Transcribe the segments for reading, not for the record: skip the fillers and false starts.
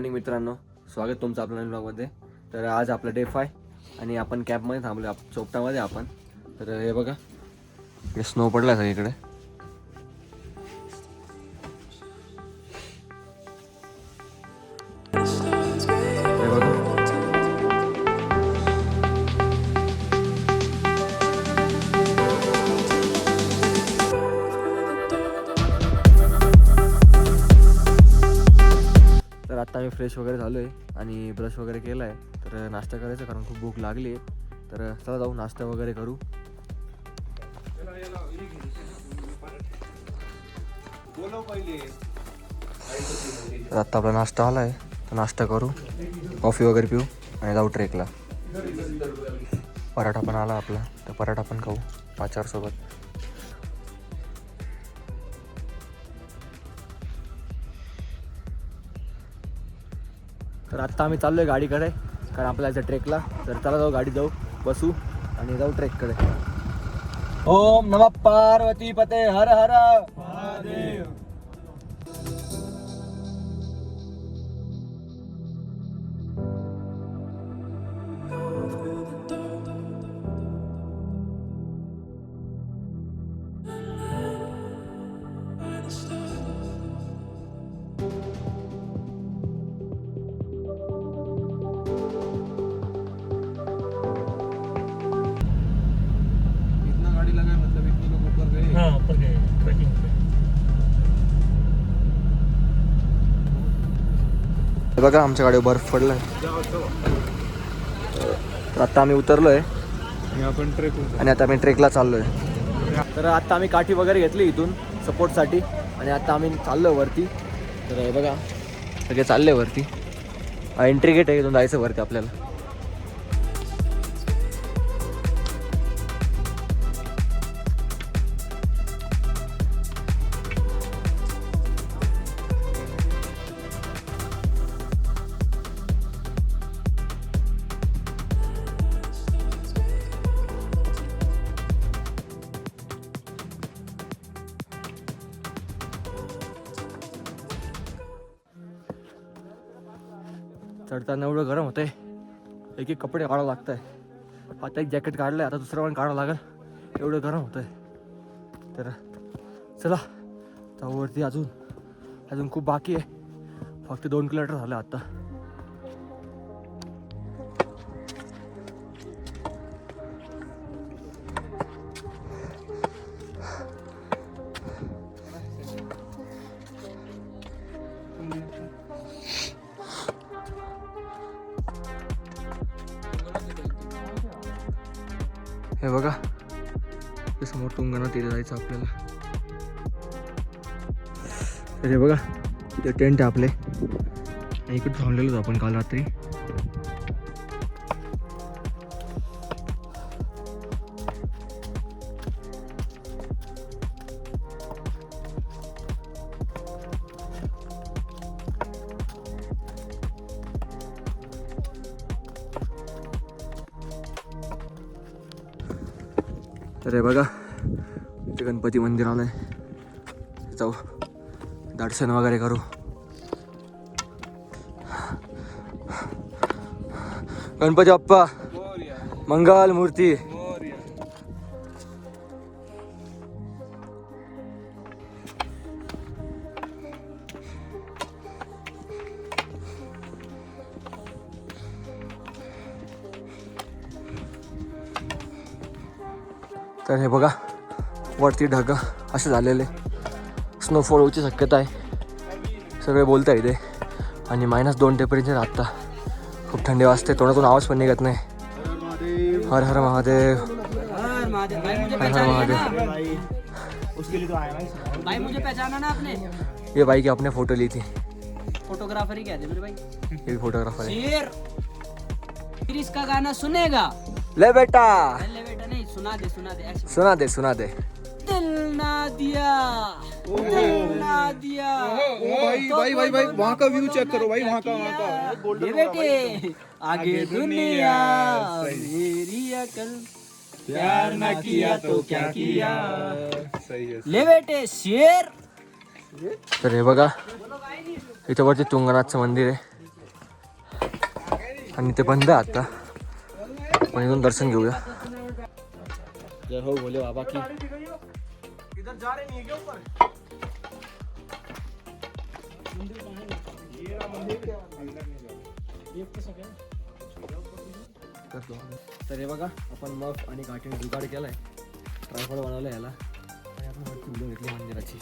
Morning मित्रांनो, स्वागत तुमचं आपल्या ब्लॉगमध्ये. तर आज आपला डे 5 आणि आपण कॅम्पमध्ये थांबलो चोपटामध्ये आपण. तर हे बघा इकडे स्नो पडला सगळीकडे. हे बघा तर आता मी फ्रेश वगैरे झालो आहे आणि ब्रश वगैरे केला आहे. तर नाश्ता करायचा कारण खूप भूक लागली आहे. तर चला जाऊ नाश्ता वगैरे करू. तर आत्ता आपला नाश्ता आला आहे, तर नाश्ता करू, कॉफी वगैरे पिऊ आणि जाऊ ट्रेकला. पराठा पण आला आपला, तर पराठा पण खाऊ पाचारसोबत. तर आत्ता आम्ही चाललो आहे गाडीकडे कारण आपल्या जायचं ट्रेकला. तर चला जाऊ, गाडी जाऊ, बसू आणि जाऊ ट्रेककडे. ओम नमः पार्वती पते हर हर महादेव. बघा आमच्या गाडीवर बर्फ पडलाय. तर आता आम्ही उतरलोय आणि आता आम्ही ट्रेकला चाललोय. तर आता आम्ही काठी वगैरे घेतली इथून सपोर्टसाठी आणि आता आम्ही चाललोय वरती. तर हे बघा सगळे चालले वरती. एंट्री गेट आहे, इथून जायचं वरती आपल्याला. चढताना एवढं गरम होतंय, एक एक कपडे काढावं लागतंय. आता एक जॅकेट काढलंय, आता दुसरं पण काढावं लागेल, एवढं गरम होतंय. तर चला जाऊ वरती. अजून खूप बाकी आहे, फक्त 2 किलोमीटर झालं आता. हे बघा ते समोर तुंगनाथ, तिथे जायचं आपल्याला. तर हे बघा ते टेंट आहे आपले, इकडे थांबलेलो आपण काल रात्री. तर हे बघा इथे गणपती मंदिर आलंय, जाऊ दर्शन वगैरे करू. गणपती बाप्पा मंगल मूर्ती. तर हे बघा वरती ढग असे झालेले, स्नोफॉल होऊची शक्यता आहे सगळे बोलता इथे. आणि -2 टेम्परेचर आत्ता. खूप थंडी वाजते, तोंडातून आवाज पण निघत नाही. हर हर महादेव, हर हर महादेव. भाई मुझे पहचाना ना आपने? ये भाई की आपने फोटो ली थी. फोटोग्राफर ही कहते मेरे भाई. ये भी फोटोग्राफर है. शेर फिर इसका गाना सुनेगा? ले बेटा, ले बेटा नहीं, सुना दे action. सुना दे सुना दे. दिल ना दिया, दिल ना दिया. भाई वहाँ का व्यू चेक करो भाई, वहाँ का ये बेटे आगे दुनिया मेरी अकल, प्यार ना किया तो क्या किया. सही है. ले बेटे शेर. तर हे बघा इथे वरती तुंगनाथचं मंदिर आहे. आणि ते बंद आहे आता, पण इथून दर्शन घेऊया. जय हो भोले बाबा की. तर हे बघा आपण मग आणि गाठीने जुगाड केलाय, ट्रायपॉड बनवला याला आणि आपण वरती व्हिडिओ घेतली मंदिराची.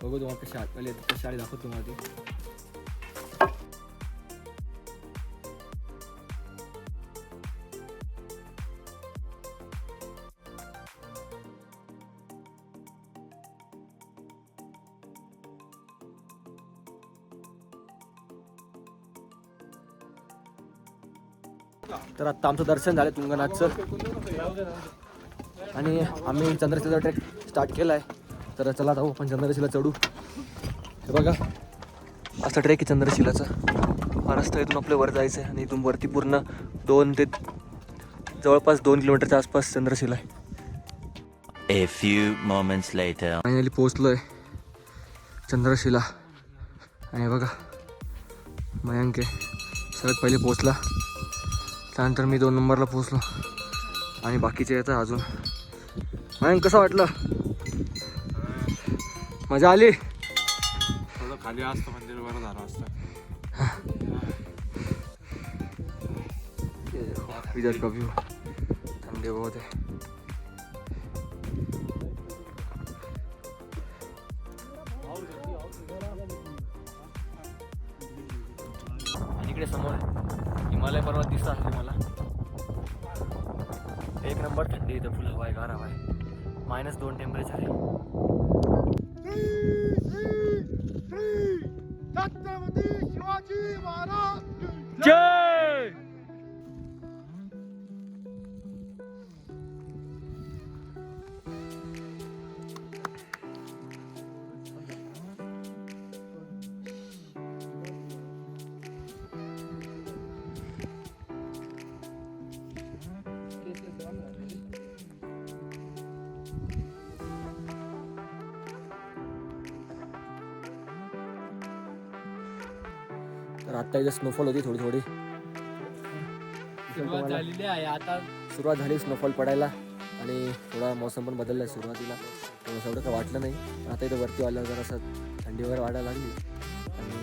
बघू तुम्हाला कशी आली कशी आली दाखवतो तुम्हाला ती. तर आत्ता आमचं दर्शन झालं तुंगनाथचं आणि आम्ही चंद्रशिला ट्रेक स्टार्ट केला आहे. तर चला जाऊ आपण चंद्रशिला चढू. हे बघा असं ट्रेक आहे चंद्रशिलाचा. हा रस्ता इथून आपल्या वर जायचं आहे आणि इथून वरती पूर्ण 2 ते जवळपास 2 किलोमीटरच्या आसपास चंद्रशिला आहे. A few moments later. Finally पोहोचलो आहे चंद्रशिला आणि हे बघा मयांक आहे सगळ्यात पहिले पोहोचला. त्यानंतर मी 2 नंबरला पोहोचलो आणि बाकीचे येतात अजून. मयांक कसं वाटलं? मजा आली? थोडं खाली असतं मंदिर बरं झालं असतं. इधर का व्यू ठंडे बहुत है. आणि इकडे समोर हिमालय पर्वत दिसत असते मला. एक नंबर थंडी इथं, फुल हवा आहे, गार हवा आहे. -2 टेम्परेचर आहे. जय. तर आता इथे स्नोफॉल होती थोडी थोडी सुरुवात झालेली आहे आता. सुरुवात झाली स्नोफॉल पडायला आणि थोडा मौसम पण बदलला आहे. सुरुवातीला थोडंसं एवढं काय वाटलं नाही, पण आता इथं वरती आल्यावर जरा असं थंडी वगैरे वाढायला लागली आणि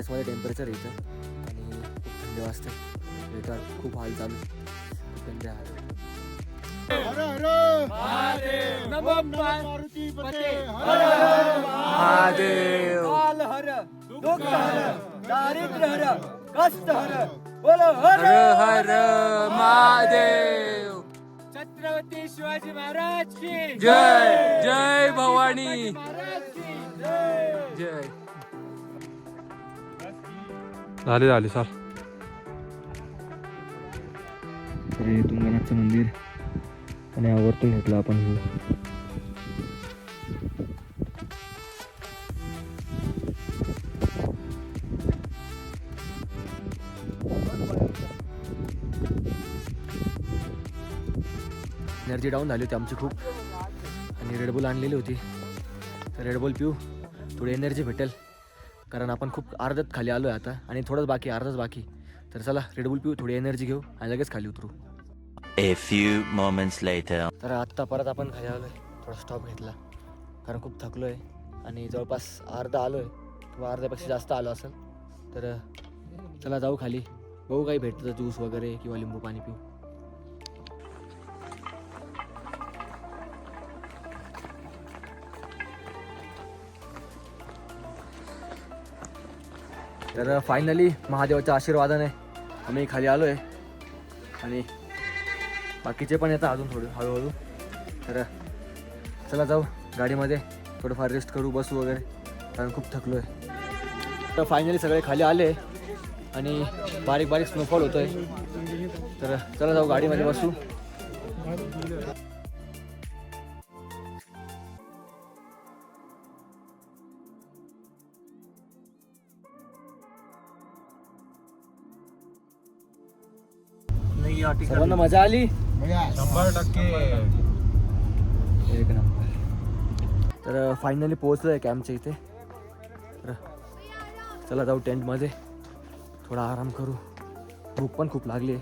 -मध्ये टेम्परेचर आहे इथं आणि खूप थंडी वाजते. बेकार खूप हाल चालू थंडी हाल. महादेव दारिद्र्य हर, कष्ट हर, बोलो हर हर महादेव. छत्रपती शिवाजी महाराज की जय. जय भवानी महाराज की जय. झाली सर. तर हे तुंगनाथचं मंदिर आणि यावरतून घेतलं आपण व्ह्यू. एनर्जी डाऊन झाली होती आमची खूप आणि रेडबुल आणलेली होती. तर रेडबुल पिऊ, थोडी एनर्जी भेटेल, कारण आपण खूप अर्ध्यात खाली आलो आहे आता आणि थोडंच बाकी, अर्धच बाकी. तर चला रेडबुल पिऊ, थोडी एनर्जी घेऊ आणि लगेच खाली उतरू. A few moments later. तर आत्ता परत आपण खाली आलो आहे, थोडा स्टॉप घेतला कारण खूप थकलो आहे आणि जवळपास अर्धा आलो आहे किंवा अर्ध्यापेक्षा जास्त आलो असेल. तर चला जाऊ खाली, बघू काही भेटतं तर ज्यूस वगैरे किंवा लिंबू पाणी पिऊ. तर फायनली महादेवाच्या आशीर्वादाने आम्ही खाली आलो आहे आणि बाकीचे पण येतात अजून थोडं हळूहळू. तर चला जाऊ गाडीमध्ये, थोडंफार रेस्ट करू, बसू वगैरे, कारण खूप थकलो आहे. तर फायनली सगळे खाली आले आणि बारीक बारीक स्नोफॉल होतो आहे. तर चला जाऊ गाडीमध्ये बसू. सर्वांना मजा आली? 100%. एक नंबर. तर फायनली पोहोचलो आहे कॅम्पच्या इथे. तर चला जाऊ टेंटमध्ये, थोडा आराम करू भूक पण खूप लागली आहे.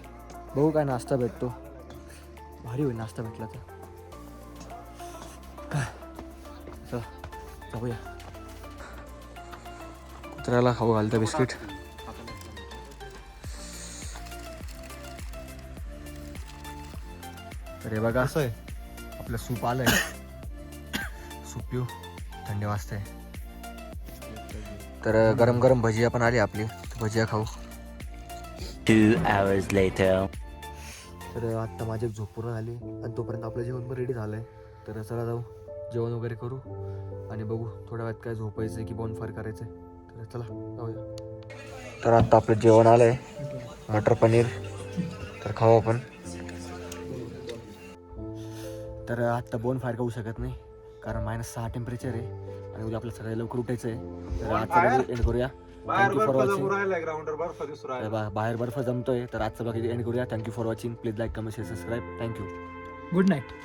बघू काय नाश्ता भेटतो. भारी होईल नाश्ता भेटला तर. काय चला जाऊया. कुत्र्याला खाऊ घालतं बिस्किट. तर हे बघा असं आहे आपलं सूप आलंय. सूप पिऊ थंडी वाजते. तर गरम गरम भजिया पण आली आपली. भजिया खाऊ. 2 hours later. तर आत्ता माझी एक झोप पूर्ण झाली आणि तोपर्यंत आपलं जेवण पण रेडी झालं आहे. तर चला जाऊ जेवण वगैरे करू आणि बघू थोड्या वेळात काय झोपायचं आहे की बॉनफायर करायचं आहे. तर चला जाऊया. तर आत्ता आपलं जेवण आलं आहे मटर पनीर. तर खाऊ आपण. तर आत्ता बॉनफायर करू शकत नाही कारण -6 टेम्परेचर आहे आणि उद्या आपल्याला सगळ्या लवकर उठायचं आहे. तर आजचा व्हिडिओ एंड करूया. Thank you for watching. बाहेर बर्फ जमतोय. तर आजचा ब्लॉग एंड करूया. Thank you for watching. Please like comment share subscribe. Thank you. Good night.